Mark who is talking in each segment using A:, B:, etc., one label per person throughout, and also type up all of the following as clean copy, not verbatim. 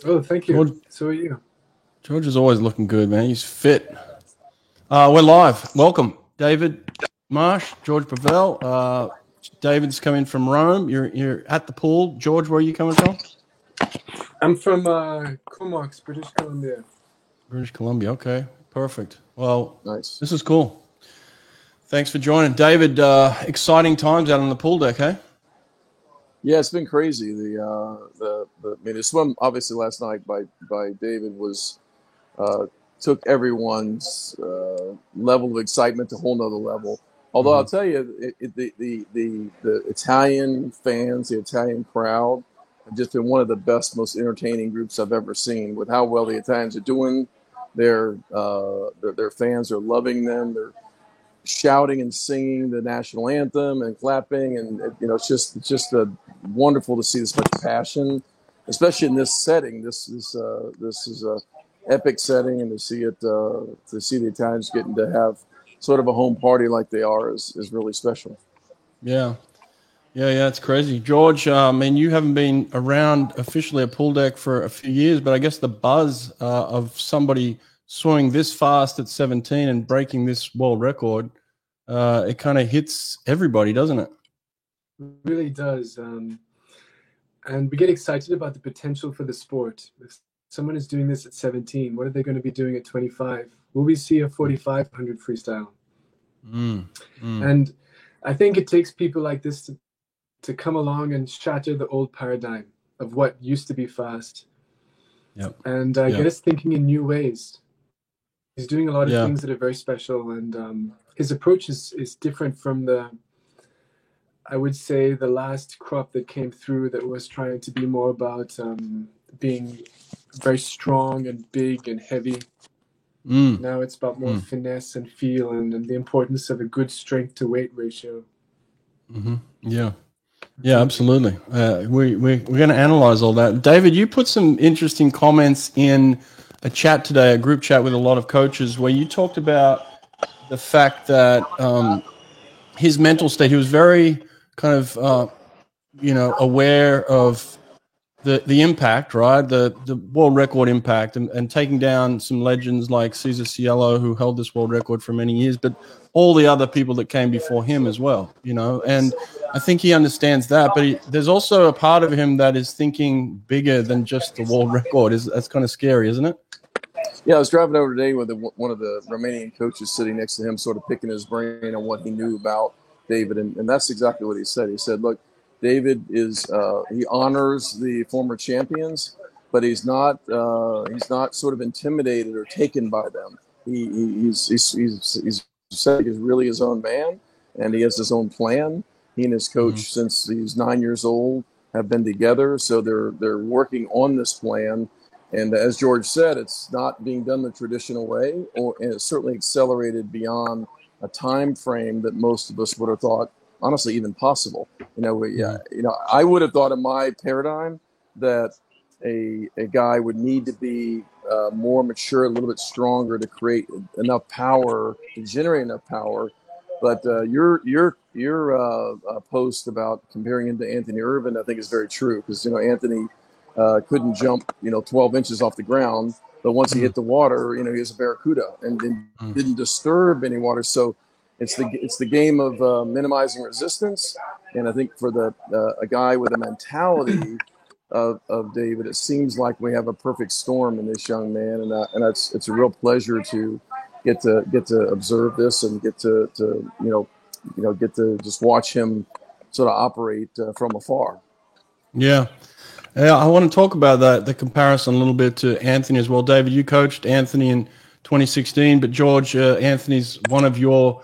A: Oh, thank you.
B: George,
A: So are you.
B: George is always looking good, man. He's fit. We're live. Welcome, David Marsh, George Pavel. David's coming from Rome. You're at the pool. George, where are you coming from?
A: I'm from Comox, British Columbia.
B: British Columbia. Okay, perfect. Well,
C: Nice.
B: this is cool. Thanks for joining, David. Exciting times out on the pool deck, hey?
C: Yeah, it's been crazy. I mean, the swim obviously last night by David was took everyone's level of excitement to a whole nother level. Although
B: Mm-hmm.
C: I'll tell you, the Italian fans, the Italian crowd, have just been one of the best, most entertaining groups I've ever seen. With how well the Italians are doing, their fans are loving them. They're shouting and singing the national anthem and clapping, and it's just wonderful to see this much passion, especially in this setting. This is a epic setting, and to see the Italians getting to have sort of a home party like they are is really special.
B: Yeah. Yeah, it's crazy. George, I mean, you haven't been around officially a pool deck for a few years, but I guess the buzz of somebody swimming this fast at 17 and breaking this world record, it kind of hits everybody, doesn't it?
A: Really does. And we get excited about the potential for the sport. If someone is doing this at 17, what are they going to be doing at 25? Will we see a 4,500 freestyle?
B: Mm, mm,
A: And I think it takes people like this to come along and shatter the old paradigm of what used to be fast
B: yep,
A: and get
B: yep,
A: us thinking in new ways. He's doing a lot of
B: yeah.
A: things that are very special, and his approach is different from I would say, the last crop that came through that was trying to be more about being very strong and big and heavy.
B: Mm,
A: Now it's about more
B: mm,
A: finesse and feel and the importance of a good strength to weight ratio.
B: hmm Yeah. Yeah, absolutely. We're going to analyze all that. David, you put some interesting comments in a chat today, a group chat with a lot of coaches, where you talked about the fact that his mental state, he was very kind of, aware of the impact, right? The world record impact, and taking down some legends like Cesar Cielo, who held this world record for many years, but all the other people that came before him as well, and I think he understands that, but there's also a part of him that is thinking bigger than just the world record. That's kind of scary, isn't it?
C: Yeah, I was driving over today with one of the Romanian coaches sitting next to him, sort of picking his brain on what he knew about David, and that's exactly what he said. He said, "Look, David is he honors the former champions, but he's not sort of intimidated or taken by them. He's said he's really his own man, and he has his own plan. He and his
B: Mm-hmm.
C: coach, since he's 9 years old, have been together, so they're working on this plan." And as George said, it's not being done the traditional way, and it's certainly accelerated beyond a time frame that most of us would have thought, honestly, even possible.
B: Mm-hmm.
C: I would have thought in my paradigm that a guy would need to be more mature, a little bit stronger to create enough power to generate enough power. But your post about comparing him to Anthony Irvin, I think, is very true because Anthony couldn't jump 12 inches off the ground, but once he hit the water, he was a barracuda and
B: Mm-hmm.
C: didn't disturb any water. So it's the game of minimizing resistance, and I think for a guy with a mentality of David, it seems like we have a perfect storm in this young man, and it's a real pleasure to get to observe this and get to just watch him sort of operate from afar.
B: Yeah. Yeah, I want to talk about that, the comparison a little bit to Anthony as well. David, you coached Anthony in 2016, but George, Anthony's one of your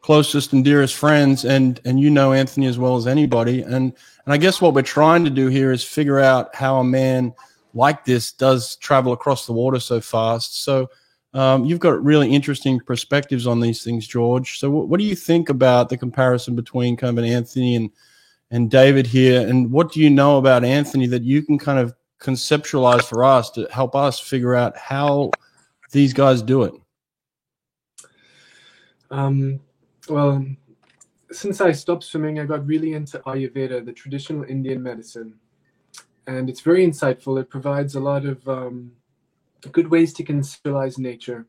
B: closest and dearest friends, and you know Anthony as well as anybody. And I guess what we're trying to do here is figure out how a man like this does travel across the water so fast. So you've got really interesting perspectives on these things, George. So what do you think about the comparison between kind of an Anthony and David here? And what do you know about Anthony that you can kind of conceptualize for us to help us figure out how these guys do it?
A: Well, since I stopped swimming, I got really into Ayurveda, the traditional Indian medicine. and it's very insightful. It provides a lot of good ways to conceptualize nature.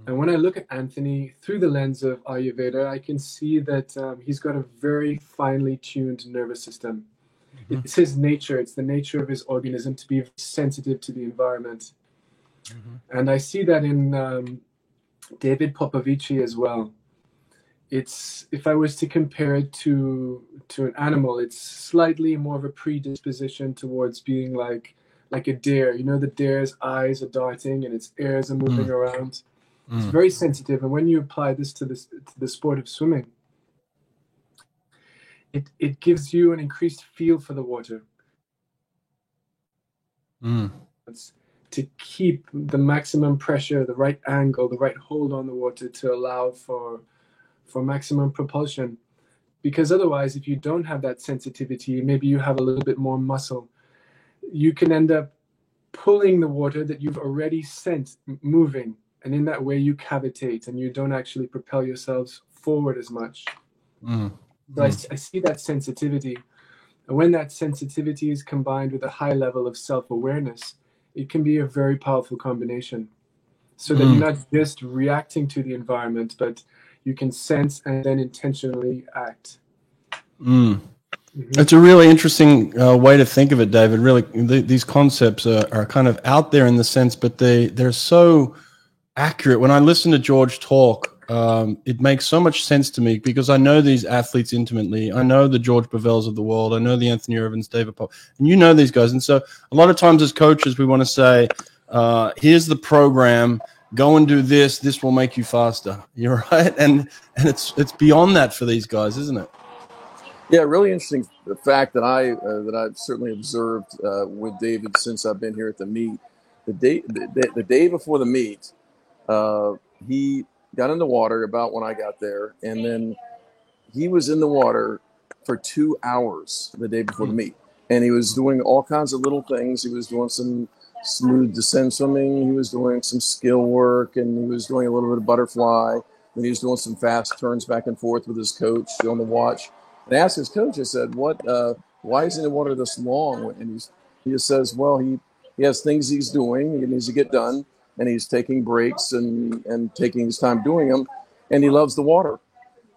A: And when I look at Anthony through the lens of Ayurveda, I can see that he's got a very finely tuned nervous system. It's his nature. It's the nature of his organism to be sensitive to the environment. And I see that in David Popovici as well. It's, if I was to compare it to an animal, it's slightly more of a predisposition towards being like a deer. You know, the deer's eyes are darting and its ears are moving around. It's very sensitive. And when you apply this to the sport of swimming, it gives you an increased feel for the water. It's to keep the maximum pressure, the right angle, the right hold on the water to allow for maximum propulsion. Because otherwise, if you don't have that sensitivity, maybe you have a little bit more muscle, you can end up pulling the water that you've already sent moving. And in that way, you cavitate and you don't actually propel yourselves forward as much. So I see that sensitivity. And when that sensitivity is combined with a high level of self-awareness, it can be a very powerful combination. So that you're not just reacting to the environment, but you can sense and then intentionally act.
B: It's a really interesting way to think of it, David. Really, these concepts are kind of out there in the sense, but they're so accurate. When I listen to George talk, it makes so much sense to me because I know these athletes intimately. I know the George Bevels of the world. I know the Anthony Irvins, David Pop, and you know these guys. And so a lot of times as coaches, we want to say, here's the program, go and do this. This will make you faster. You're right. And it's beyond that for these guys, isn't it?
C: Yeah, really interesting. The fact that I've certainly observed with David since I've been here at the meet, the day before the meet, he got in the water about when I got there, and then he was in the water for 2 hours the day before the meet, and he was doing all kinds of little things. He was doing some smooth descent swimming, he was doing some skill work, and he was doing a little bit of butterfly, and he was doing some fast turns back and forth with his coach on the watch. And I asked his coach, I said, why is he in the water this long? And he just says, well, he has things he's doing, he needs to get done, and he's taking breaks and taking his time doing them, and he loves the water.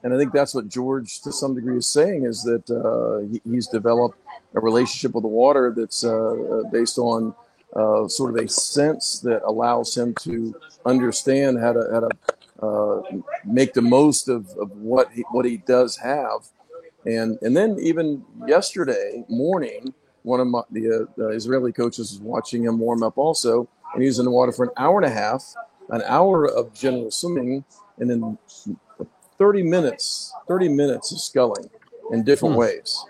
C: And I think that's what George, to some degree, is saying, is that he's developed a relationship with the water that's based on sort of a sense that allows him to understand how to make the most of what he does have. And then even yesterday morning, one of the Israeli coaches was watching him warm up also, and he was in the water for an hour and a half, an hour of general swimming, and then 30 minutes of sculling in different ways.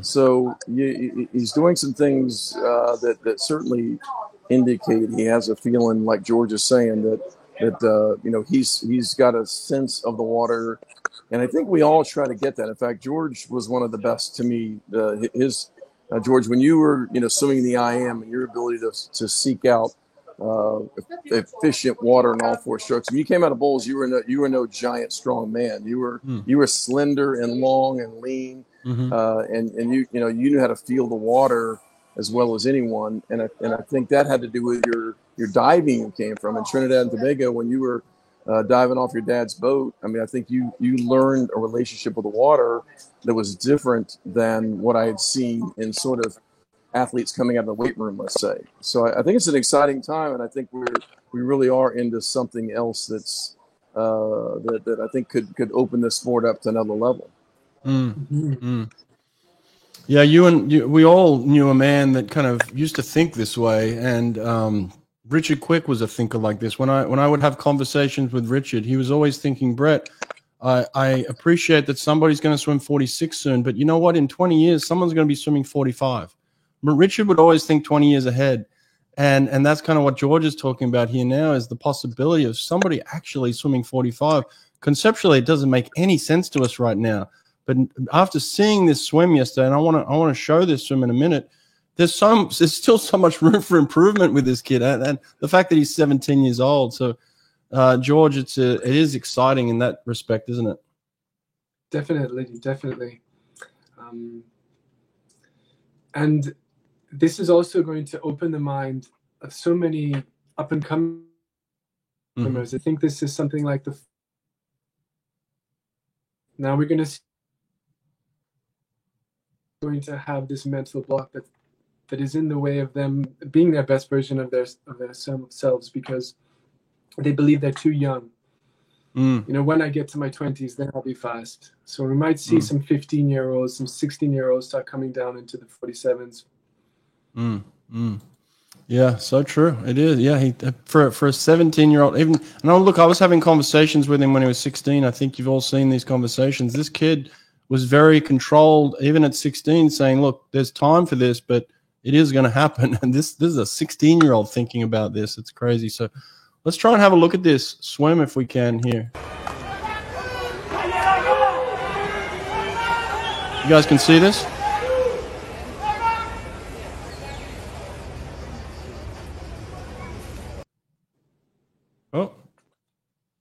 C: So he's doing some things that certainly indicate he has a feeling, like George is saying, that he's got a sense of the water, and I think we all try to get that. In fact, George was one of the best to me. George, when you were swimming the IM, and your ability to seek out efficient water in all four strokes. When you came out of bowls, you were no giant, strong man. You were slender and long and lean, and you knew how to feel the water as well as anyone. And I think that had to do with your diving you came from in Trinidad and Tobago when you were diving off your dad's boat. I mean, I think you learned a relationship with the water that was different than what I had seen in sort of athletes coming out of the weight room, let's say. So I think it's an exciting time, and I think we really are into something else that's that I think could open this sport up to another level.
B: Yeah, we all knew a man that kind of used to think this way, and Richard Quick was a thinker like this. When I would have conversations with Richard, he was always thinking, Brett, I appreciate that somebody's going to swim 46 soon, but you know what? In 20 years, someone's going to be swimming 45. Richard would always think 20 years ahead. And that's kind of what George is talking about here now, is the possibility of somebody actually swimming 45. Conceptually, it doesn't make any sense to us right now. But after seeing this swim yesterday, and I want to show this swim in a minute, there's still so much room for improvement with this kid, and the fact that he's 17 years old. So, George, it is exciting in that respect, isn't it?
A: Definitely. And this is also going to open the mind of so many up and coming swimmers. I think this is something like now we're going to have this mental block that is in the way of them being their best version of themselves, because they believe they're too young. You know, when I get to my 20s, then I'll be fast. So we might see some 15-year-olds, some 16-year-olds start coming down into the 47s.
B: Yeah, so true. It is. Yeah, he for a 17-year-old. Even, and look, I was having conversations with him when he was 16. I think you've all seen these conversations. This kid was very controlled, even at 16, saying, "Look, there's time for this, but it is going to happen." And this is a 16-year-old thinking about this. It's crazy. So let's try and have a look at this swim if we can here. You guys can see this? Oh,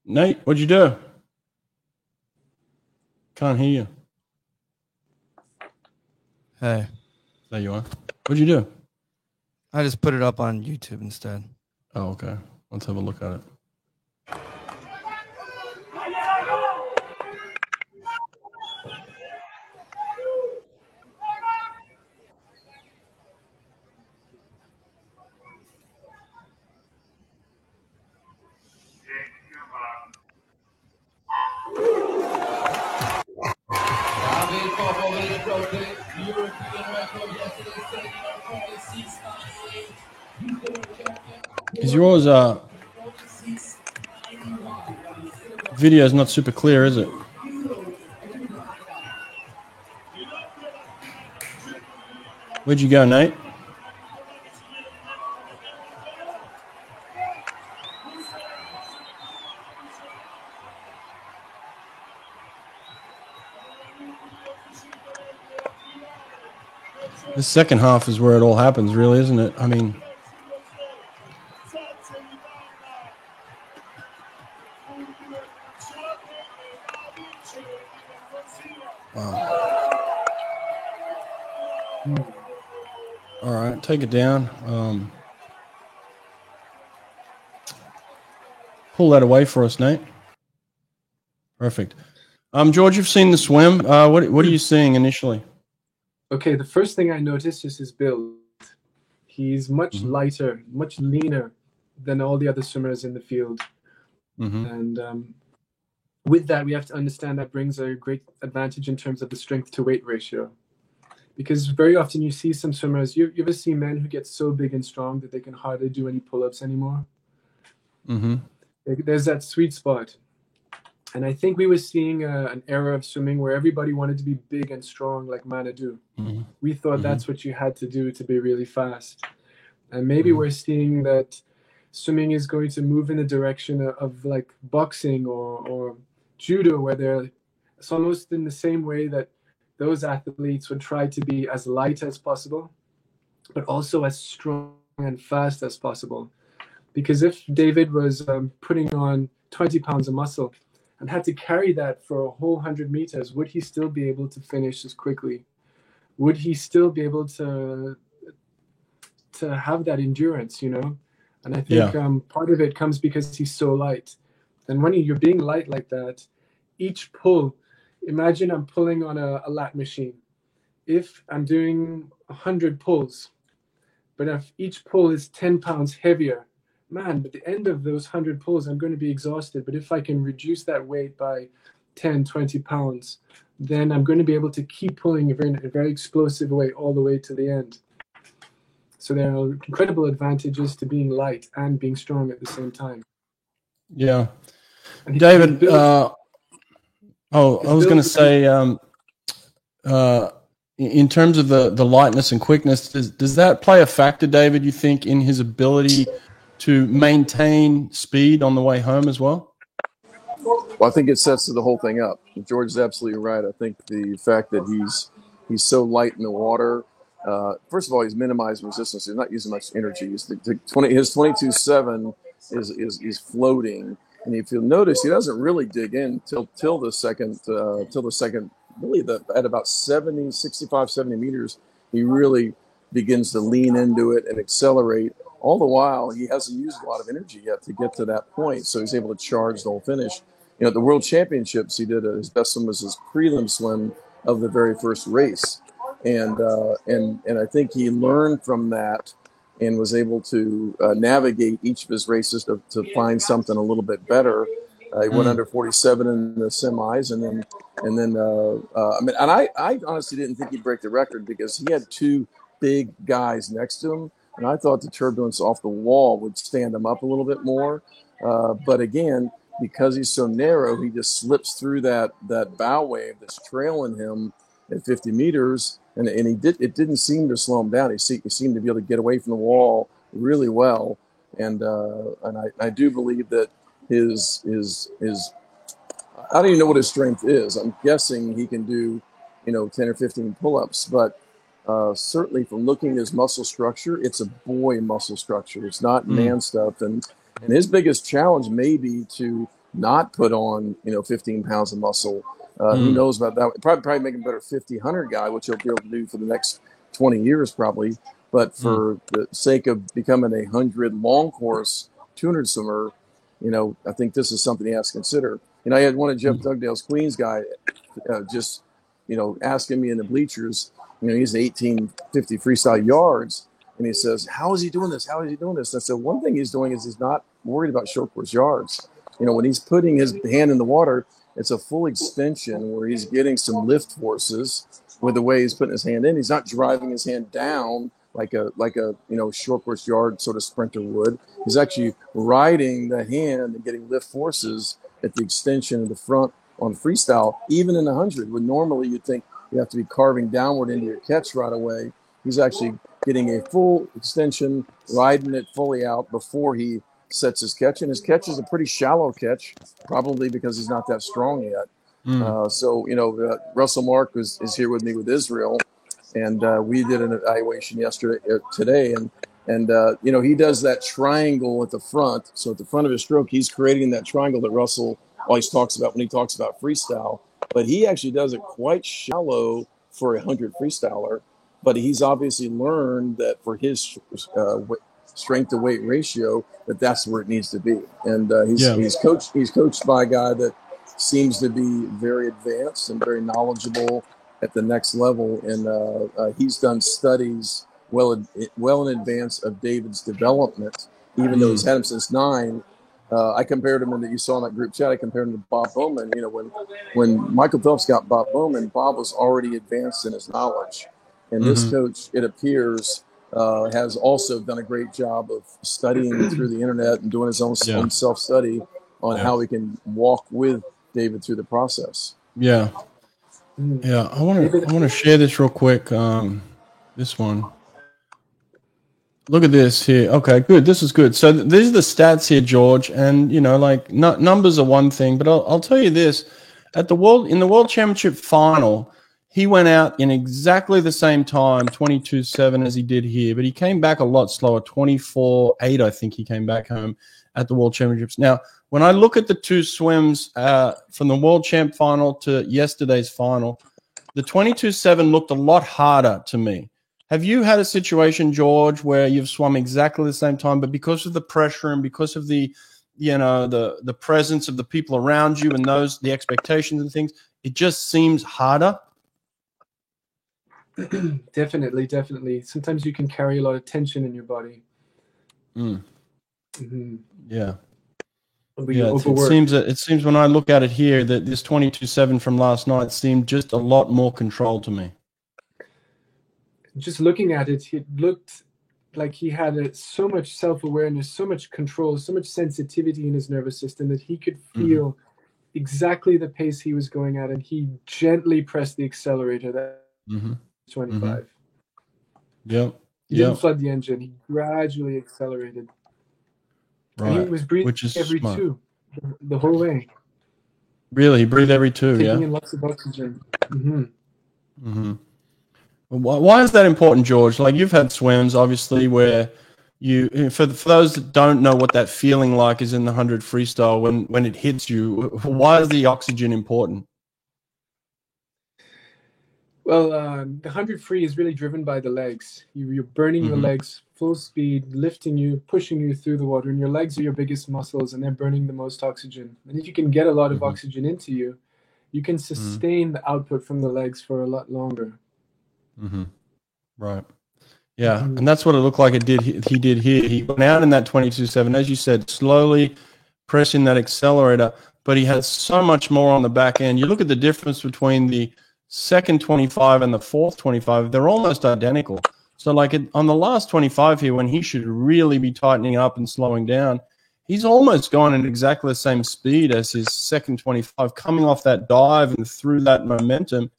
B: Nate, what'd you do? Can't hear you.
D: Hey.
B: There you are. What'd you do?
D: I just put it up on YouTube instead.
B: Oh, okay. Let's have a look at it. Is yours video is not super clear, is it? Where'd you go, Nate? The second half is where it all happens, really, isn't it? I mean, wow. All right, take it down. Pull that away for us, Nate. Perfect. George, you've seen the swim. What are you seeing initially?
A: Okay, the first thing I noticed is his build. He's much lighter, much leaner than all the other swimmers in the field. And with that, we have to understand that brings a great advantage in terms of the strength to weight ratio. Because very often you see some swimmers, you ever see men who get so big and strong that they can hardly do any pull-ups anymore? There's that sweet spot. And I think we were seeing an era of swimming where everybody wanted to be big and strong like Manadou. We thought that's what you had to do to be really fast. And maybe we're seeing that swimming is going to move in the direction of like boxing or judo, where it's almost in the same way that those athletes would try to be as light as possible, but also as strong and fast as possible. Because if David was putting on 20 pounds of muscle and had to carry that for a whole 100 meters, would he still be able to finish as quickly? Would he still be able to have that endurance, you know? And I think part of it comes because he's so light. And when you're being light like that, each pull, imagine I'm pulling on a lat machine. If I'm doing 100 pulls, but if each pull is 10 pounds heavier, man, at the end of those 100 pulls, I'm going to be exhausted. But if I can reduce that weight by 10, 20 pounds, then I'm going to be able to keep pulling a very explosive way all the way to the end. So there are incredible advantages to being light and being strong at the same time.
B: Yeah. David, I was going to say, in terms of the lightness and quickness, does that play a factor, David, you think, in his ability to maintain speed on the way home as well?
C: Well, I think it sets the whole thing up. George is absolutely right. I think the fact that he's so light in the water, first of all, he's minimized resistance. He's not using much energy. His 22.7 is floating, and if you'll notice, he doesn't really dig in till the second. Really, at about 65, 70 meters, he really begins to lean into it and accelerate. All the while, he hasn't used a lot of energy yet to get to that point, so he's able to charge the whole finish. You know, at the World Championships, he did his best swim was his prelim swim of the very first race, and I think he learned from that and was able to navigate each of his races to find something a little bit better. He went under 47 in the semis, and then I mean, and I honestly didn't think he'd break the record because he had two big guys next to him, and I thought the turbulence off the wall would stand him up a little bit more. But again, because he's so narrow, he just slips through that bow wave that's trailing him at 50 meters, and it didn't seem to slow him down. He seemed to be able to get away from the wall really well, and I do believe that his I don't even know what his strength is. I'm guessing he can do 10 or 15 pull-ups, but certainly from looking at his muscle structure, it's a boy muscle structure. It's not man stuff, and his biggest challenge may be to not put on 15 pounds of muscle. Who knows about that? Probably make him a better 50, 100 guy, which he'll be able to do for the next 20 years probably. But for the sake of becoming a 100 long course 200 swimmer, I think this is something he has to consider. I had one of Jeff Dugdale's Queens guy just asking me in the bleachers. He's 1850 freestyle yards, and he says, "How is he doing this? How is he doing this?" And I said, "One thing he's doing is he's not worried about short course yards. When he's putting his hand in the water, it's a full extension where he's getting some lift forces with the way he's putting his hand in. He's not driving his hand down like a short course yard sort of sprinter would. He's actually riding the hand and getting lift forces at the extension of the front on freestyle, even in 100, when normally you'd think you have to be carving downward into your catch right away. He's actually getting a full extension, riding it fully out before he sets his catch. And his catch is a pretty shallow catch, probably because he's not that strong yet. Russell Mark is here with me with Israel, and we did an evaluation today, and he does that triangle at the front. So at the front of his stroke, he's creating that triangle that Russell always talks about when he talks about freestyle. But he actually does it quite shallow for a 100 freestyler. But he's obviously learned that for his strength to weight ratio, that's where it needs to be. And he's coached by a guy that seems to be very advanced and very knowledgeable at the next level. And he's done studies well in advance of David's development, even though he's had him since 9. I compared him, and that you saw in that group chat, I compared him to Bob Bowman. When Michael Phelps got Bob Bowman, Bob was already advanced in his knowledge. And this coach, it appears, has also done a great job of studying through the internet and doing his own self-study on how he can walk with David through the process.
B: Yeah. Yeah. I want to share this real quick. This one. Look at this here. Okay, good. This is good. So these are the stats here, George. And, numbers are one thing, but I'll tell you this. In the World Championship final, he went out in exactly the same time, 22.7, as he did here, but he came back a lot slower, 24.8, I think he came back home at the World Championships. Now, when I look at the two swims from the World Champ final to yesterday's final, the 22.7 looked a lot harder to me. Have you had a situation, George, where you've swum exactly the same time, but because of the pressure and because of the presence of the people around you and the expectations and things, it just seems harder?
A: Definitely. Sometimes you can carry a lot of tension in your body.
B: Yeah. It seems when I look at it here that this 22.7 from last night seemed just a lot more controlled to me.
A: Just looking at it, it looked like he had so much self-awareness, so much control, so much sensitivity in his nervous system that he could feel exactly the pace he was going at, and he gently pressed the accelerator. That 25.
B: Yep.
A: He didn't flood the engine. He gradually accelerated.
B: Right.
A: And he was breathing every
B: smart.
A: 2 the whole way.
B: Really? He breathed every 2,
A: Taking in lots of oxygen.
B: Why is that important, George? Like, you've had swims, obviously, where for those that don't know what that feeling like is in the 100 freestyle when it hits you, why is the oxygen important?
A: Well, the 100 free is really driven by the legs. You're burning the legs full speed, lifting you, pushing you through the water, and your legs are your biggest muscles, and they're burning the most oxygen. And if you can get a lot of oxygen into you, you can sustain the output from the legs for a lot longer.
B: Right. Yeah, and that's what it looked like. He did here. He went out in that 22.7, as you said, slowly pressing that accelerator, but he has so much more on the back end. You look at the difference between the second 25 and the fourth 25; they're almost identical. So, like on the last 25 here, when he should really be tightening up and slowing down, he's almost gone at exactly the same speed as his second 25, coming off that dive and through that momentum.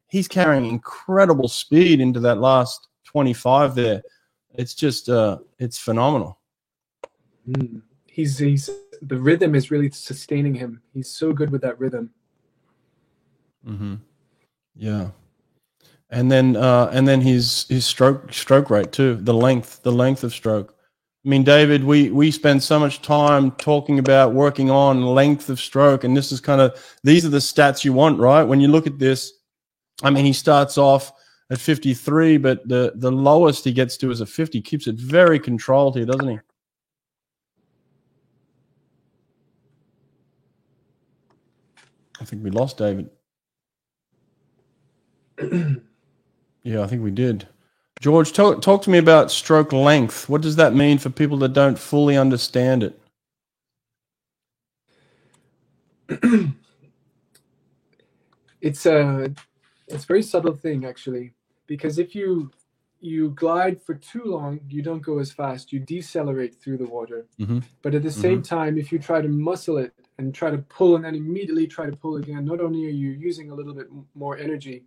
B: He's carrying incredible speed into that last 25 there. It's just it's phenomenal.
A: He's the rhythm is really sustaining him. He's so good with that rhythm.
B: Yeah. And then his stroke rate too, the length of stroke. I mean, David, we spend so much time talking about working on length of stroke, and this is these are the stats you want, right? When you look at this, I mean, he starts off at 53, but the lowest he gets to is a 50. Keeps it very controlled here, doesn't he? I think we lost David. Yeah, I think we did. George, talk to me about stroke length. What does that mean for people that don't fully understand it?
A: It's a very subtle thing, actually, because if you glide for too long, you don't go as fast. You decelerate through the water. But at the same time, if you try to muscle it and try to pull and then immediately try to pull again, not only are you using a little bit more energy,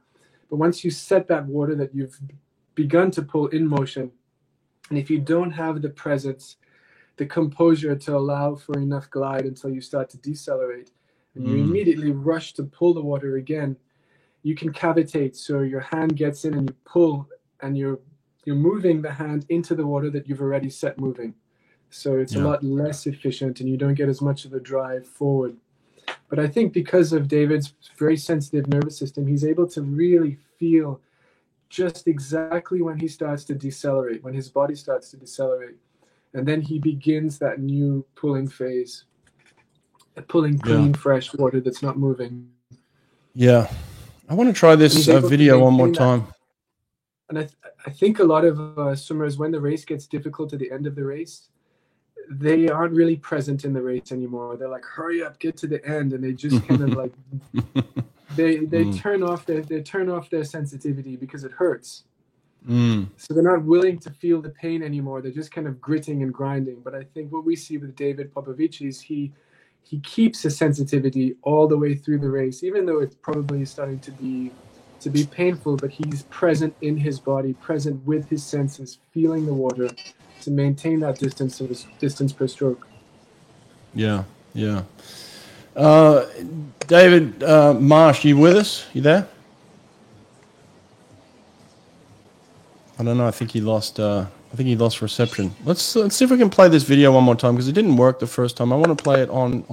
A: but once you set that water that you've begun to pull in motion, and if you don't have the presence, the composure to allow for enough glide until you start to decelerate, and you immediately rush to pull the water again, you can cavitate. So your hand gets in and you pull, and you're moving the hand into the water that you've already set moving. So it's a lot less efficient, and you don't get as much of a drive forward. But I think because of David's very sensitive nervous system, he's able to really feel just exactly when he starts to decelerate, when his body starts to decelerate. And then he begins that new pulling phase, pulling clean, fresh water that's not moving. Yeah.
B: I want to try this video one more time.
A: And I think a lot of swimmers, when the race gets difficult at the end of the race, they aren't really present in the race anymore. They're like, hurry up, get to the end. And they just kind of like, they turn off their sensitivity because it hurts. So they're not willing to feel the pain anymore. They're just kind of gritting and grinding. But I think what we see with David Popovici is he keeps his sensitivity all the way through the race, even though it's probably starting to be painful, but he's present in his body, present with his senses, feeling the water to maintain that distance per stroke. Yeah.
B: David Marsh, you with us? You there? I don't know. I think he lost reception. Let's see if we can play this video one more time, because it didn't work the first time. I want to play it on.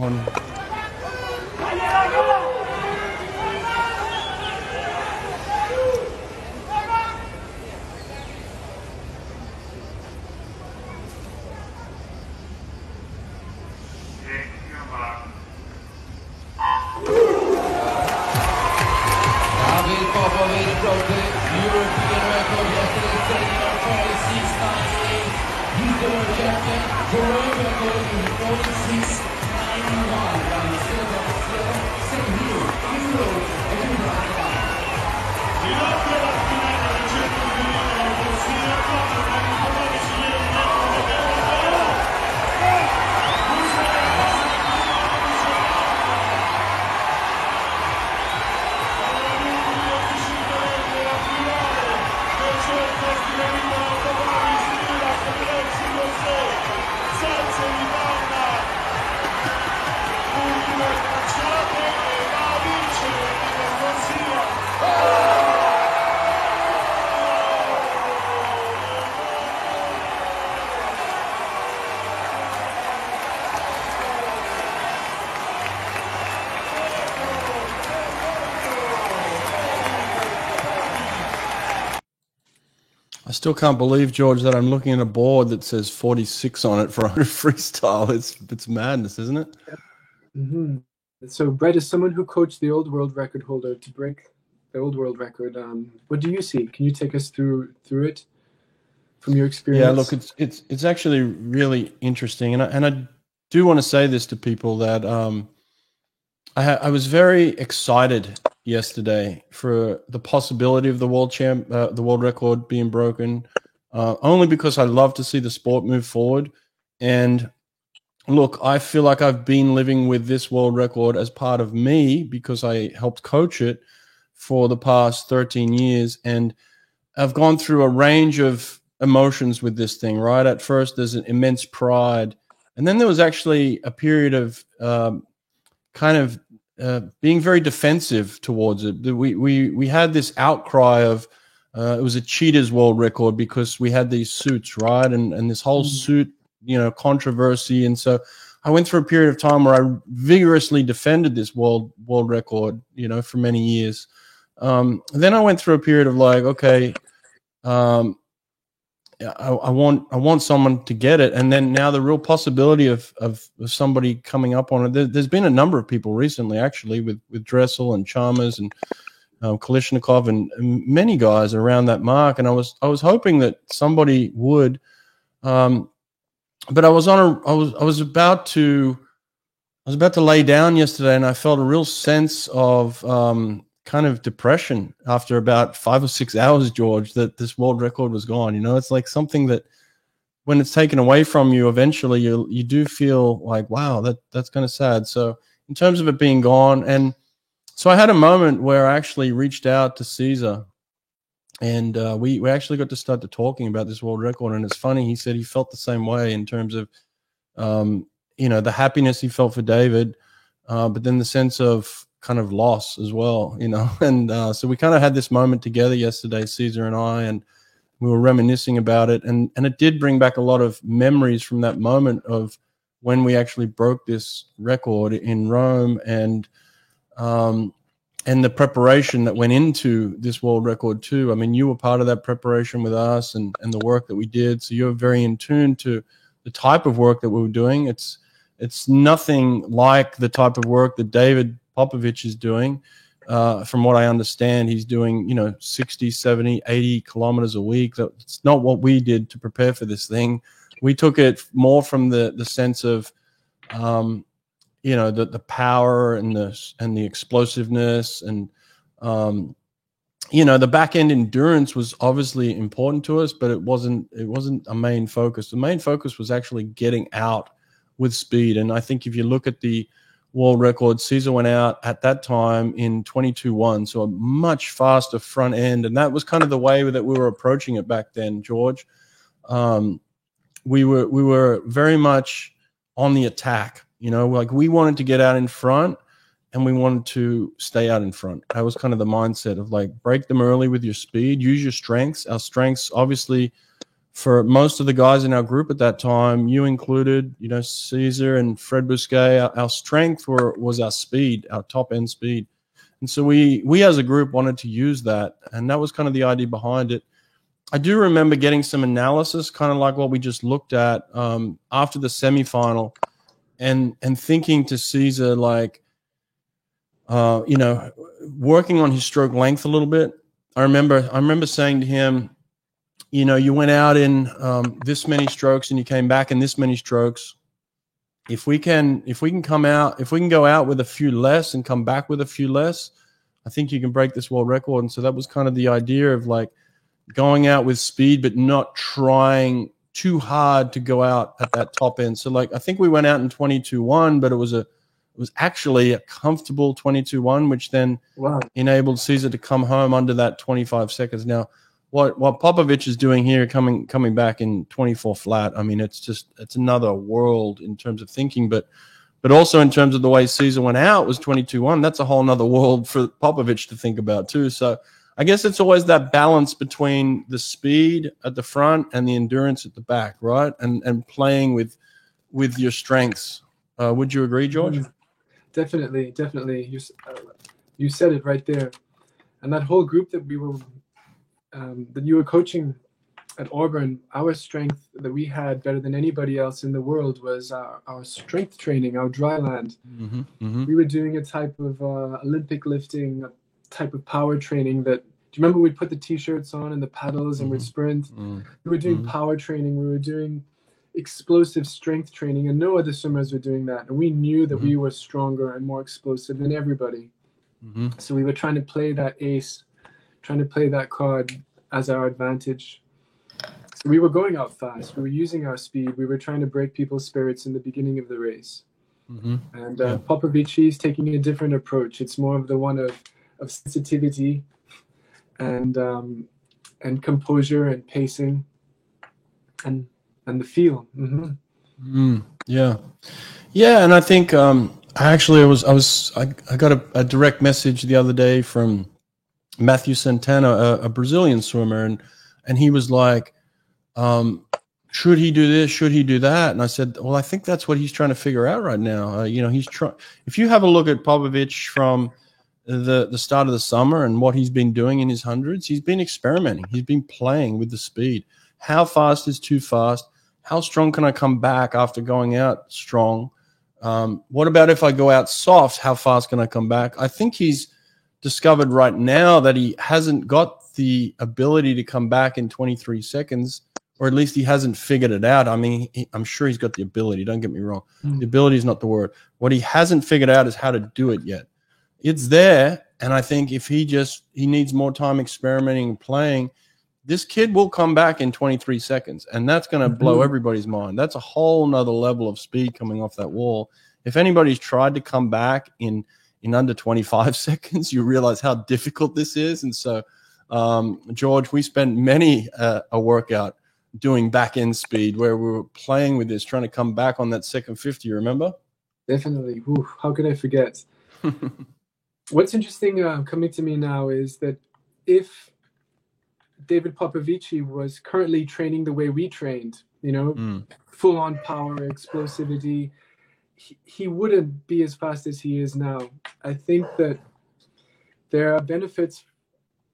B: still can't believe, George, that I'm looking at a board that says 46 on it for 100 freestyle. It's madness, isn't it?
A: Mm-hmm. So Brett, is someone who coached the old world record holder to break the old world record. What do you see? Can you take us through it from your experience?
B: Yeah, look, it's actually really interesting, and I do want to say this to people that I was very excited yesterday for the possibility of the world record being broken, only because I love to see the sport move forward. And look, I feel like I've been living with this world record as part of me because I helped coach it for the past 13 years. And I've gone through a range of emotions with this thing, right? At first, there's an immense pride. And then there was actually a period of being very defensive towards it. We had this outcry of it was a cheaters world record because we had these suits, right? And this whole suit, controversy. And so I went through a period of time where I vigorously defended this world record, for many years. Then I went through a period of like, okay, I want someone to get it, and then now the real possibility of somebody coming up on it. There's been a number of people recently, actually, with Dressel and Chalmers and Kalishnikov and many guys around that mark. And I was hoping that somebody would, but I was about to lay down yesterday, and I felt a real sense of kind of depression after about 5 or 6 hours, George, that this world record was gone. It's like something that when it's taken away from you, eventually you do feel like, wow, that's kind of sad. So in terms of it being gone, and so I had a moment where I actually reached out to Caesar, and we actually got to start talking about this world record. And it's funny, he said he felt the same way in terms of the happiness he felt for David, but then the sense of kind of loss as well, and so we kind of had this moment together yesterday, Caesar and I, and we were reminiscing about it, and it did bring back a lot of memories from that moment of when we actually broke this record in Rome, and the preparation that went into this world record too. I mean, you were part of that preparation with us and the work that we did, so you're very in tune to the type of work that we were doing. It's nothing like the type of work that David Popovich is doing. From what I understand, he's doing, 60, 70, 80 kilometers a week. That's not what we did to prepare for this thing. We took it more from the sense of, the power and the explosiveness, and, the back end endurance was obviously important to us, but it wasn't a main focus. The main focus was actually getting out with speed. And I think if you look at the world record, Caesar went out at that time in 22:1, so a much faster front end, and that was kind of the way that we were approaching it back then, George. We were very much on the attack, like we wanted to get out in front, and we wanted to stay out in front. That was kind of the mindset of like, break them early with your speed, use your strengths. Our strengths, obviously, for most of the guys in our group at that time, you included, Caesar and Fred Bousquet, our strength was our speed, our top end speed. And so we as a group wanted to use that. And that was kind of the idea behind it. I do remember getting some analysis, kind of like what we just looked at after the semifinal, and thinking to Caesar, like, working on his stroke length a little bit. I remember saying to him, you went out in this many strokes and you came back in this many strokes. If we can go out with a few less and come back with a few less, I think you can break this world record. And so that was kind of the idea of like going out with speed, but not trying too hard to go out at that top end. So like, I think we went out in 22:1, but it was actually a comfortable 22:1, which then enabled Caesar to come home under that 25 seconds. Now, what Popovich is doing here, coming back in 24 flat, I mean, it's another world in terms of thinking, but also in terms of the way Caesar went out was 22:1. That's a whole nother world for Popovich to think about too. So I guess it's always that balance between the speed at the front and the endurance at the back, right? And playing with your strengths. Would you agree, George?
A: Definitely. You said it right there. And that whole group that you were coaching at Auburn, our strength that we had better than anybody else in the world was our strength training, our dry land. We were doing a type of Olympic lifting, a type of power training that, do you remember we'd put the t-shirts on and the paddles and we'd sprint? We were doing power training. We were doing explosive strength training, and no other swimmers were doing that. And we knew that we were stronger and more explosive than everybody. So we were trying to play that ace, trying to play that card as our advantage. So we were going out fast. We were using our speed. We were trying to break people's spirits in the beginning of the race. And Popovici is taking a different approach. It's more of the one of sensitivity and composure and pacing and the feel.
B: Yeah, and I think I got a direct message the other day from Matthew Santana, a Brazilian swimmer, and he was like, should he do this? Should he do that? And I said, well, I think that's what he's trying to figure out right now. He's trying. If you have a look at Popovici from the start of the summer and what he's been doing in his hundreds, he's been experimenting. He's been playing with the speed. How fast is too fast? How strong can I come back after going out strong? What about if I go out soft? How fast can I come back? I think he's discovered right now that he hasn't got the ability to come back in 23 seconds, or at least he hasn't figured it out. I mean, I'm sure he's got the ability. Don't get me wrong. The ability is not the word. What he hasn't figured out is how to do it yet. It's there, and I think if he needs more time experimenting and playing, this kid will come back in 23 seconds, and that's going to blow everybody's mind. That's a whole nother level of speed coming off that wall. If anybody's tried to come back in under 25 seconds, you realize how difficult this is. And so, George, we spent many a workout doing back end speed where we were playing with this, trying to come back on that second 50. You remember?
A: Definitely. Ooh, how could I forget? What's interesting coming to me now is that if David Popovici was currently training the way we trained, full on power, explosivity, he wouldn't be as fast as he is now. I think that there are benefits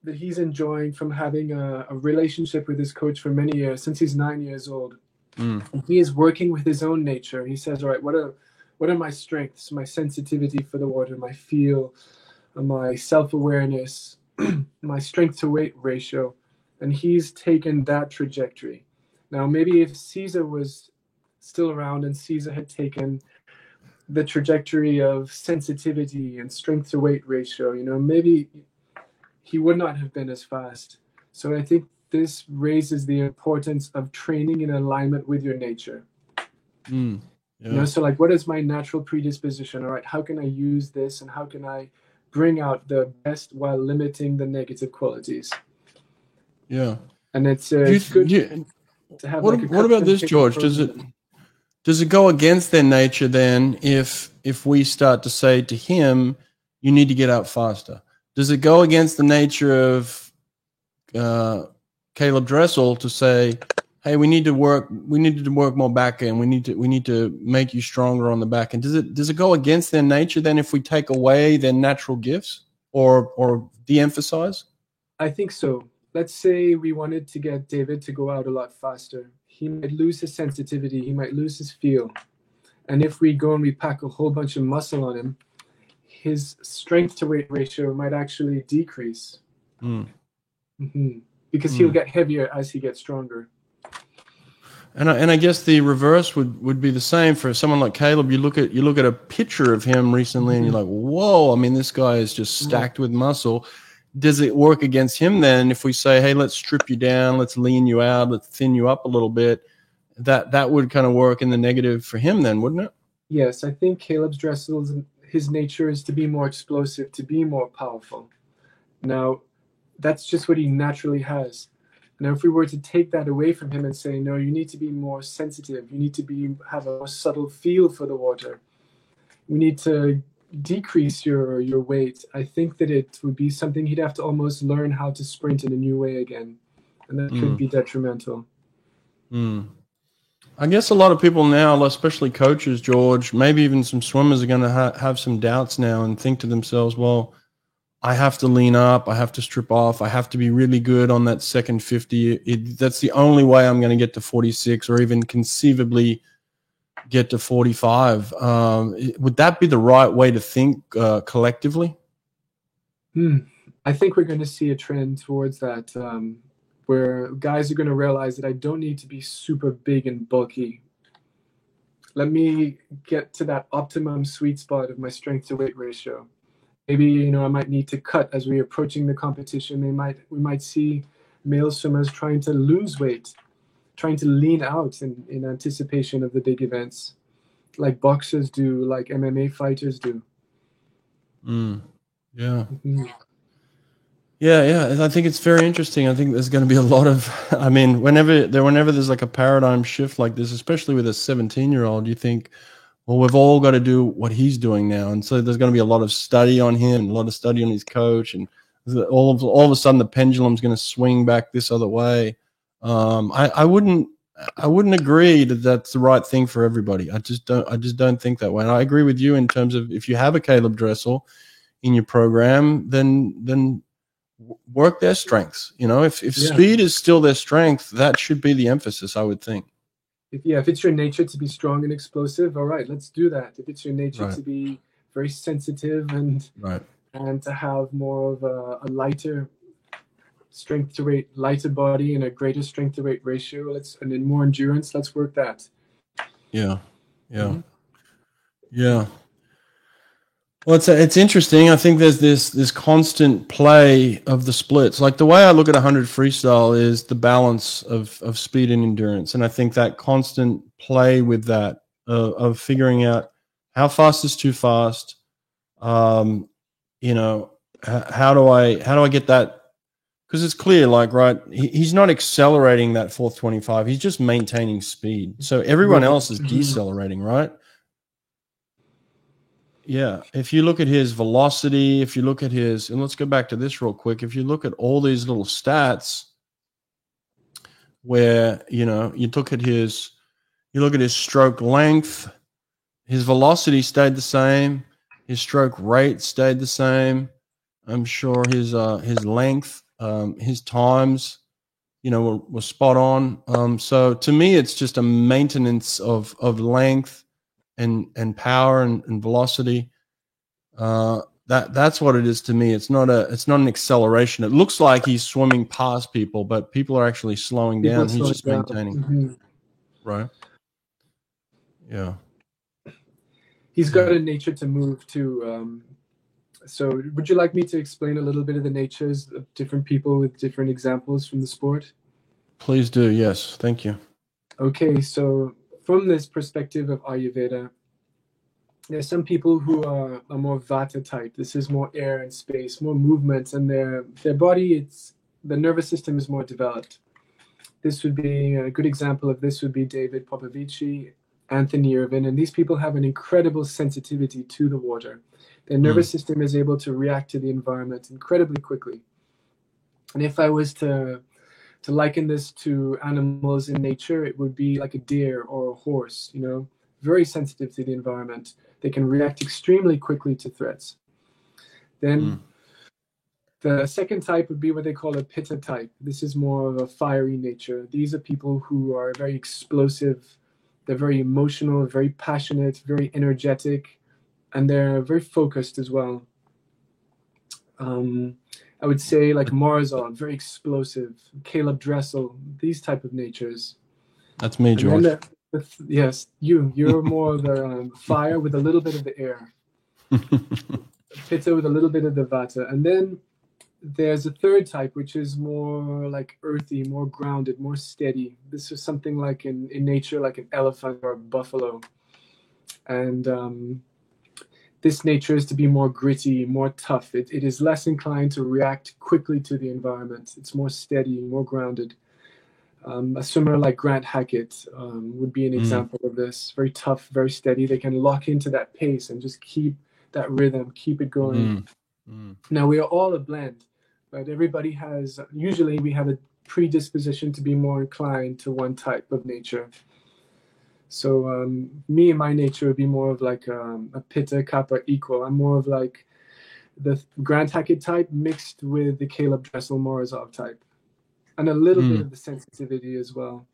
A: that he's enjoying from having a relationship with his coach for many years, since he's 9 years old. He is working with his own nature. He says, all right, what are my strengths, my sensitivity for the water, my feel, my self-awareness, my strength to weight ratio. And he's taken that trajectory. Now, maybe if Caesar was still around and Caesar had taken the trajectory of sensitivity and strength to weight ratio, maybe he would not have been as fast. So I think this raises the importance of training in alignment with your nature. So like, what is my natural predisposition? All right, how can I use this and how can I bring out the best while limiting the negative qualities?
B: Yeah.
A: And it's good to have.
B: What about this, George? Does it go against their nature then if we start to say to him, you need to get out faster? Does it go against the nature of Caleb Dressel to say, hey, we need to work more back end. We need to make you stronger on the back end. Does it go against their nature then if we take away their natural gifts or de-emphasize?
A: I think so. Let's say we wanted to get David to go out a lot faster. He might lose his sensitivity. He might lose his feel. And if we go and we pack a whole bunch of muscle on him, his strength to weight ratio might actually decrease. Because he'll get heavier as he gets stronger.
B: And I guess the reverse would be the same for someone like Caleb. You look at a picture of him recently and you're like, whoa, I mean, this guy is just stacked with muscle. Does it work against him then if we say, hey, let's strip you down, let's lean you out, let's thin you up a little bit? That would kind of work in the negative for him then, wouldn't it?
A: Yes, I think Caleb Dressel's, his nature is to be more explosive, to be more powerful. Now, that's just what he naturally has. Now, if we were to take that away from him and say, no, you need to be more sensitive, you need to have a more subtle feel for the water, we need to decrease your weight, I think that it would be something he'd have to almost learn how to sprint in a new way again. And that could be detrimental.
B: I guess a lot of people now, especially coaches, George, maybe even some swimmers are going to have some doubts now and think to themselves, well, I have to lean up, I have to strip off, I have to be really good on that second 50. That's the only way I'm going to get to 46 or even conceivably get to 45. Would that be the right way to think collectively?
A: I think we're going to see a trend towards that, where guys are going to realize that I don't need to be super big and bulky. Let me get to that optimum sweet spot of my strength to weight ratio. Maybe, I might need to cut as we're approaching the competition. We might see male swimmers trying to lose weight, trying to lean out in anticipation of the big events, like boxers do, like MMA fighters do.
B: Yeah.
A: Mm-hmm.
B: Yeah. I think it's very interesting. I think there's going to be a lot of, I mean, whenever there's like a paradigm shift like this, especially with a 17-year-old, you think, well, we've all got to do what he's doing now. And so there's going to be a lot of study on him, a lot of study on his coach. And all of a sudden the pendulum's going to swing back this other way. I wouldn't agree that that's the right thing for everybody. I just don't think that way. And I agree with you in terms of if you have a Caleb Dressel in your program, then work their strengths. If speed is still their strength, that should be the emphasis, I would think.
A: If it's your nature to be strong and explosive, all right, let's do that. If it's your nature to be very sensitive and to have more of a lighter strength to weight, lighter body and a greater strength to weight ratio, and then more endurance, let's work that. Yeah. Well,
B: it's interesting. I think there's this constant play of the splits. Like the way I look at 100 freestyle is the balance of speed and endurance, and I think that constant play with that of figuring out how fast is too fast. How do I get that? Because it's clear, he's not accelerating that 425. He's just maintaining speed. So everyone else is decelerating, right? Yeah, if you look at his velocity, if you look at his, and let's go back to this real quick. If you look at all these little stats where, you look at his stroke length, his velocity stayed the same, his stroke rate stayed the same. I'm sure his length, his times, were spot on. So to me, it's just a maintenance of length and power and velocity. That's what it is to me. It's not an acceleration. It looks like he's swimming past people, but people are actually slowing down. He's just maintaining.
A: Mm-hmm.
B: Right. Yeah.
A: He's got a nature to move too. So would you like me to explain a little bit of the natures of different people with different examples from the sport?
B: Please do. Yes. Thank you.
A: Okay. So from this perspective of Ayurveda, there's some people who are more Vata type. This is more air and space, more movement, and their body, the nervous system is more developed. This would be a good example of this would be David Popovici, Anthony Irvin, and these people have an incredible sensitivity to the water. Their nervous system is able to react to the environment incredibly quickly. And if I was to liken this to animals in nature, it would be like a deer or a horse, very sensitive to the environment. They can react extremely quickly to threats. Then the second type would be what they call a Pitta type. This is more of a fiery nature. These are people who are very explosive. They're very emotional, very passionate, very energetic, and they're very focused as well. I would say like Morozov, very explosive. Caleb Dressel, these type of natures.
B: That's me, George.
A: Yes, you're more of the fire with a little bit of the air. Pitta with a little bit of the Vata. And then there's a third type, which is more like earthy, more grounded, more steady. This is something like in nature, like an elephant or a buffalo. And this nature is to be more gritty, more tough. It is less inclined to react quickly to the environment. It's more steady, more grounded. A swimmer like Grant Hackett would be an example of this. Very tough, very steady. They can lock into that pace and just keep that rhythm, keep it going. Now, we are all a blend, but usually we have a predisposition to be more inclined to one type of nature. So me and my nature would be more of like a Pitta Kapha equal. I'm more of like the Grant Hackett type mixed with the Caleb Dressel Morozov type, and a little bit of the sensitivity as well.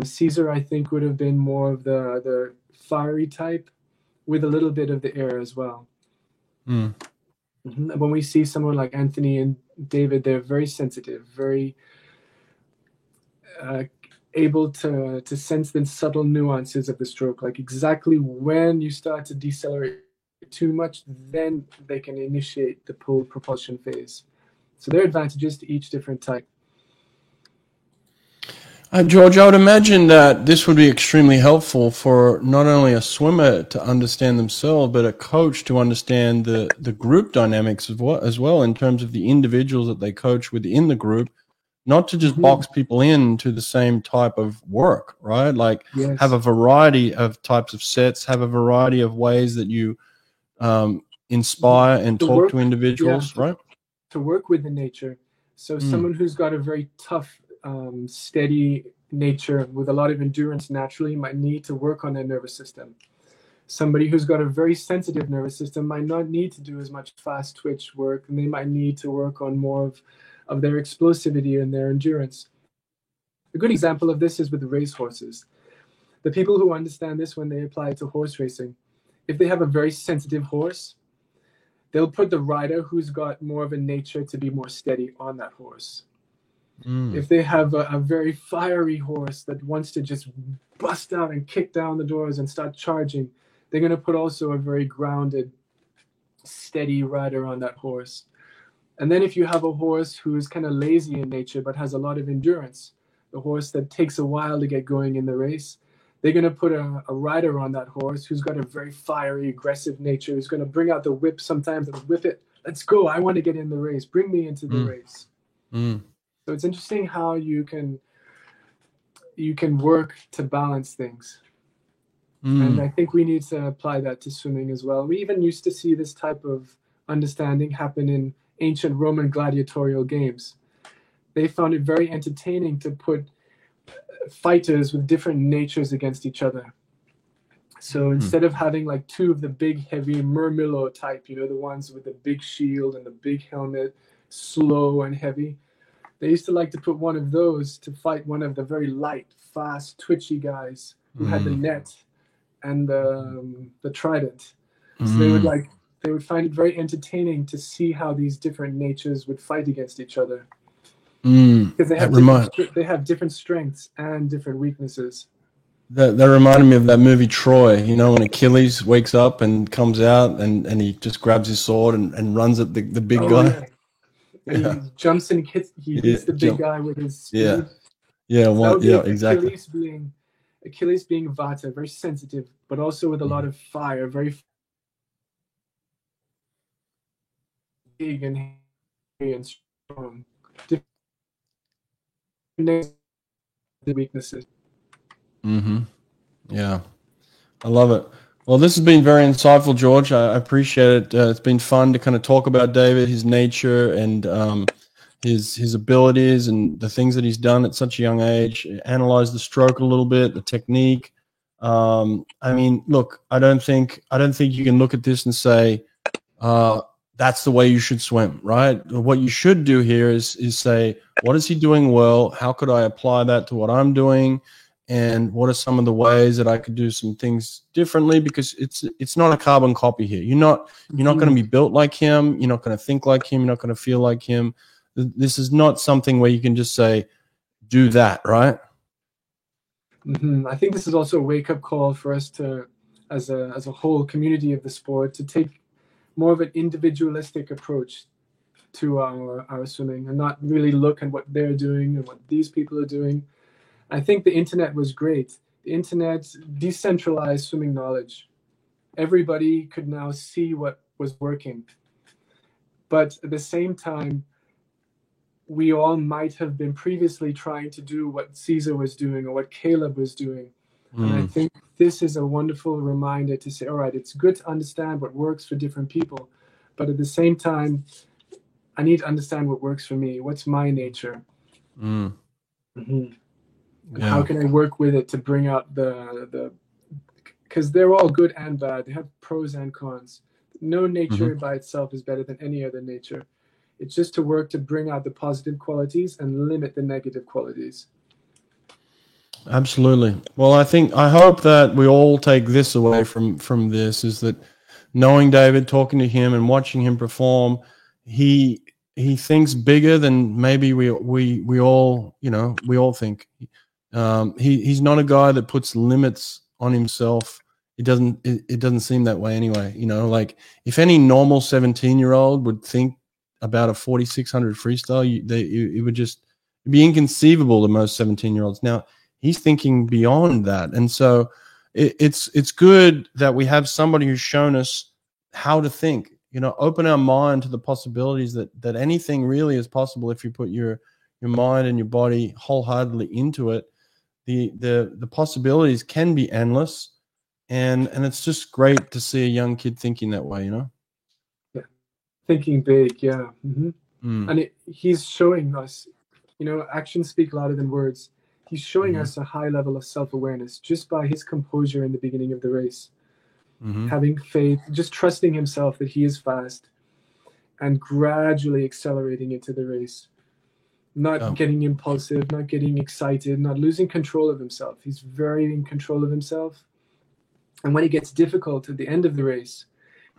A: Caesar, I think, would have been more of the fiery type with a little bit of the air as well. When we see someone like Anthony and David, they're very sensitive, very able to sense the subtle nuances of the stroke, like exactly when you start to decelerate too much, then they can initiate the pull propulsion phase. So there are advantages to each different type.
B: George, I would imagine that this would be extremely helpful for not only a swimmer to understand themselves, but a coach to understand the group dynamics as well in terms of the individuals that they coach within the group, not to just box people into the same type of work, right? Like have a variety of types of sets, have a variety of ways that you inspire and talk to individuals, right?
A: To work with the nature. So someone who's got a very tough, steady nature with a lot of endurance naturally might need to work on their nervous system. Somebody who's got a very sensitive nervous system might not need to do as much fast twitch work, and they might need to work on more of their explosivity and their endurance. A good example of this is with the race horses. The people who understand this when they apply it to horse racing, if they have a very sensitive horse, they'll put the rider who's got more of a nature to be more steady on that horse. If they have a very fiery horse that wants to just bust out and kick down the doors and start charging, they're going to put also a very grounded, steady rider on that horse. And then if you have a horse who is kind of lazy in nature but has a lot of endurance, the horse that takes a while to get going in the race, they're going to put a rider on that horse who's got a very fiery, aggressive nature, who's going to bring out the whip sometimes and whip it. Let's go. I want to get in the race. Bring me into the race. So it's interesting how you can work to balance things. And I think we need to apply that to swimming as well. We even used to see this type of understanding happen in ancient Roman gladiatorial games. They found it very entertaining to put fighters with different natures against each other. So instead of having like two of the big, heavy Murmillo type, the ones with the big shield and the big helmet, slow and heavy, they used to like to put one of those to fight one of the very light, fast, twitchy guys who had the net and the trident. So they would find it very entertaining to see how these different natures would fight against each other. Because they have different strengths and different weaknesses.
B: That reminded me of that movie Troy, when Achilles wakes up and comes out and he just grabs his sword and runs at the big guy.
A: He jumps and hits the big guy with his speed.
B: Exactly.
A: Achilles being Vata, very sensitive, but also with a lot of fire, very big and heavy and strong. Different weaknesses.
B: Yeah, I love it. Well, this has been very insightful, George. I appreciate it. It's been fun to kind of talk about David, his nature, and his abilities, and the things that he's done at such a young age. Analyze the stroke a little bit, the technique. I mean, look, I don't think you can look at this and say that's the way you should swim, right? What you should do here is say, what is he doing well? How could I apply that to what I'm doing? And what are some of the ways that I could do some things differently? Because it's not a carbon copy here. You're not going to be built like him. You're not going to think like him. You're not going to feel like him. This is not something where you can just say, do that, right?
A: I think this is also a wake-up call for us to, as a whole community of the sport, to take more of an individualistic approach to our swimming and not really look at what they're doing and what these people are doing. I think the internet was great. The internet decentralized swimming knowledge. Everybody could now see what was working. But at the same time, we all might have been previously trying to do what Caesar was doing or what Caleb was doing. And I think this is a wonderful reminder to say, all right, it's good to understand what works for different people. But at the same time, I need to understand what works for me. What's my nature? And how can I work with it to bring out the because they're all good and bad. They have pros and cons. No nature by itself is better than any other nature. It's just to work to bring out the positive qualities and limit the negative qualities.
B: Absolutely. Well, I hope that we all take this away from this, is that knowing David, talking to him and watching him perform, he thinks bigger than maybe we all, we all think. He's not a guy that puts limits on himself. It doesn't seem that way anyway. Like if any normal 17-year-old would think about a 4,600 freestyle, it would just be inconceivable to most 17-year-olds. Now he's thinking beyond that, and so it's good that we have somebody who's shown us how to think. Open our mind to the possibilities that anything really is possible if you put your mind and your body wholeheartedly into it. The possibilities can be endless, and it's just great to see a young kid thinking that way.
A: Yeah, thinking big. Yeah, and he's showing us. Actions speak louder than words. He's showing us a high level of self-awareness just by his composure in the beginning of the race. Having faith, just trusting himself that he is fast, and gradually accelerating into the race. Not getting impulsive, not getting excited, not losing control of himself. He's very in control of himself. And when it gets difficult at the end of the race,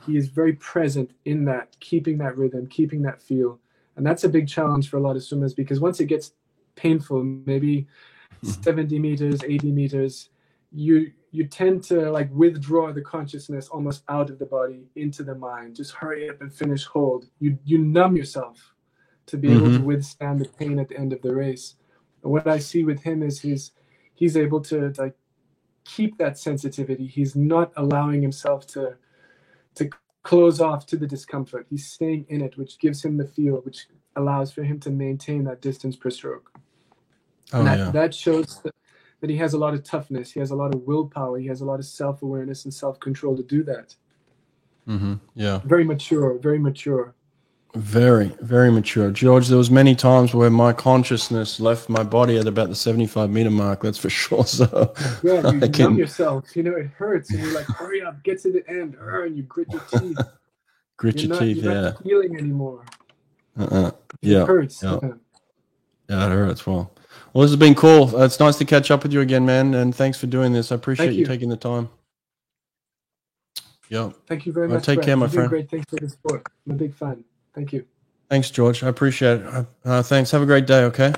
A: he is very present in that, keeping that rhythm, keeping that feel. And that's a big challenge for a lot of swimmers, because once it gets painful, maybe 70 meters, 80 meters, you tend to like withdraw the consciousness almost out of the body into the mind. Just hurry up and finish, hold. You numb yourself to be able to withstand the pain at the end of the race. And what I see with him is he's able to like keep that sensitivity. He's not allowing himself to close off to the discomfort. He's staying in it, which gives him the feel, which allows for him to maintain that distance per stroke. That shows that he has a lot of toughness. He has a lot of willpower. He has a lot of self-awareness and self-control to do that.
B: Yeah.
A: Very mature, very mature.
B: Very, very mature. George, there was many times where my consciousness left my body at about the 75-meter mark, that's for sure. So
A: yeah, you numb yourself. It hurts, and you're like, hurry up, get to the end. And you grit your teeth. You're not feeling anymore.
B: Yeah.
A: It hurts.
B: Yeah, it hurts. Well, this has been cool. It's nice to catch up with you again, man, and thanks for doing this. I appreciate you taking the time. Yeah.
A: Thank you very much.
B: Take care, my friend.
A: Great. Thanks for the support. I'm a big fan. Thank you.
B: Thanks, George. I appreciate it. Thanks. Have a great day, okay?